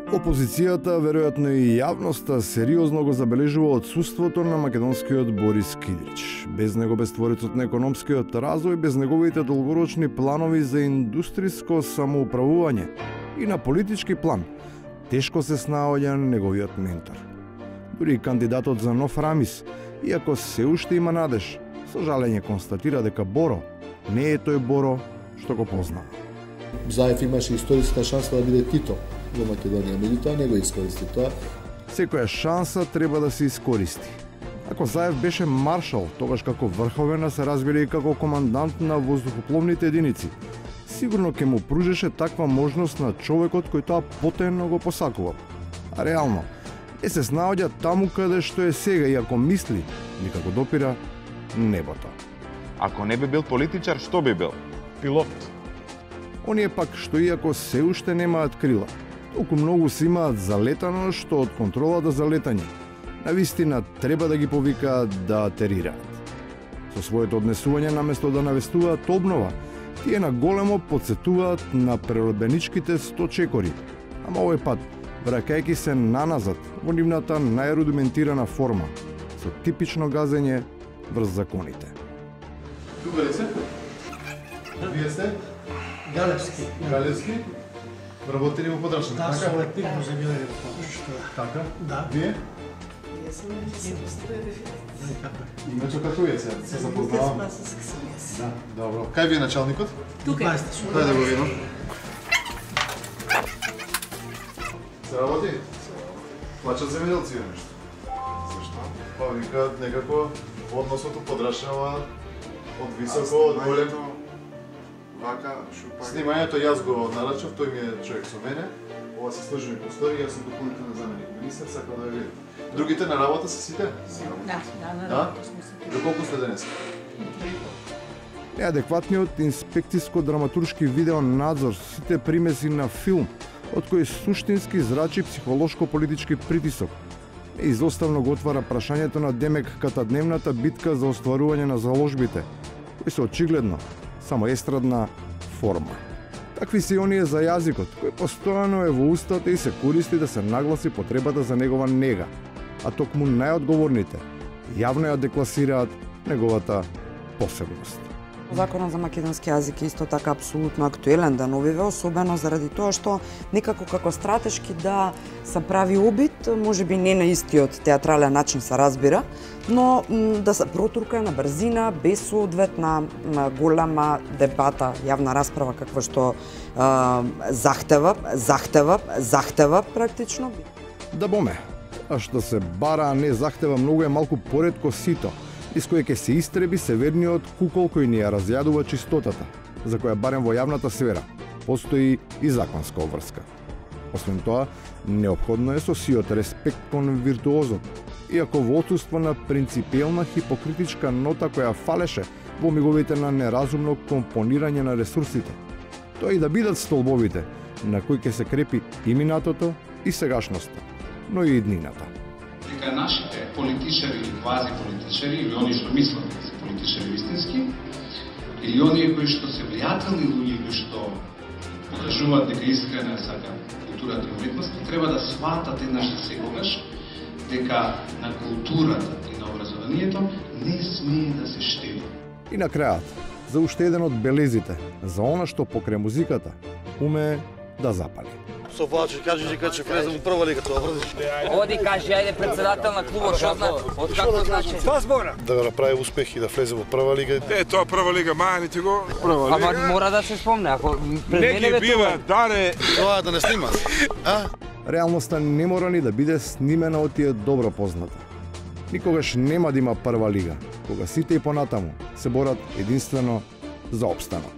Опозицијата, веројатно и јавноста, сериозно го забележува отсуството на македонскиот Борис Кидрич. Без него, без творецот на економскиот развој, без неговите долгорочни планови за индустриско самоуправување и на политички план, тешко се снаоѓа неговиот ментор. Дури и кандидатот за нов Рамис, иако се уште има надеж, со жалење констатира дека Боро не е тој Боро што го познава. Заев имаше историска шанса да биде Тито во Македонија, меѓутоа не го искористи тоа. Секоја шанса треба да се искористи. Ако Заев беше маршал, тогаш како врховен, се разбира и како командант на воздухопловните единици, сигурно ќе му пружеше таква можност на човекот кој тоа потајно го посакувал. А реално, е се снаоѓа таму каде што е сега и ако мисли, дека го допира небото. Ако не би бил политичар, што би бил? Пилот. Оние пак што иако се уште немаат крила, толку многу се имаат залетано што од контрола до залетање, навистина треба да ги повикаат да атерираат. Со своето однесување наместо да навестуваат обнова, тие на големо подсетуваат на преродбеничките 100 чекори, ама овој пат враќајќи се наназад во нивната најрудиментирана форма, со типично газење врз законите. Тука ли се? Вие сте? Галевски. Галевски? Работите во подрачник, Да, така? со овој пик може биле што. Така? Да. Вие? Јас сум Името како е се? Се запознавам. Да, добро. Кај ви е началникот? Тука. Кај да го видам? Се работи? Плачат земјоделци или нешто? Зашто? Па викаат некако односното подрашава од високо, од големо. Вака, шупање. Снимањето јас го нарачав, тој ми е човек со мене. Ова се служени простори, јас сум дополнителен заменик министар, сакам да ја видам. Другите на работа се сите? Да, на Да? работа сме се. До колку сте денес? Неадекватниот инспектиско-драматуршки видеонадзор со сите примеси на филм, од кој суштински зрачи психолошко-политички притисок, неизоставно го отвара прашањето на демек катадневната битка за остварување на заложбите, кои се очигледно само естрадна форма. Такви се и оние за јазикот, кој постојано е во устата и се користи да се нагласи потребата за негова нега, а токму најодговорните јавно ја декласираат неговата посебност. Законот за македонски јазик е исто така апсолутно актуелен да новиве, особено заради тоа што некако како стратешки да се прави обид, можеби не на истиот театрален начин се разбира, но да се протурка на брзина, без соодветна голема дебата, јавна расправа каква што захтева практично. Да боме, а што се бара, а не захтева многу е малку поретко сито, из кој ќе се истреби северниот кукол кој ни ја разјадува чистотата, за која барем во јавната сфера постои и законска обврска. Освен тоа, неопходно е со сиот респект кон виртуозот, иако во отсуство на принципиелна хипокритичка нота која фалеше во миговите на неразумно компонирање на ресурсите. Тоа и да бидат столбовите на кои ќе се крепи и минатото и сегашноста, но и иднината. Дека нашите политичари или квази политичари, или они што мислат дека се политичари вистински, или оние кои што се влијателни луѓе кои што покажуваат дека искрено сакаат културата и уметноста, треба да сватат еднаш за секогаш дека на културата и на образованието не смее да се штеди. И на крајот, за уште еден од белезите, за она што покрај музиката уме да запали. Со Вачи кажи дека ќе влезем во прва лига, тоа врзиш. Оди кажи, ајде председател на клубот, што знае? Од како значи? Тоа збора. Да го направи успех и да влезе во прва лига. Тоа прва лига, мајаните го. Ама мора да се спомне, ако пред мене бе бива, даре. Тоа да не снима. А? Реалноста не мора ни да биде снимена од тие добро позната. Никогаш нема да има прва лига, кога сите и понатаму се борат единствено за опстанок.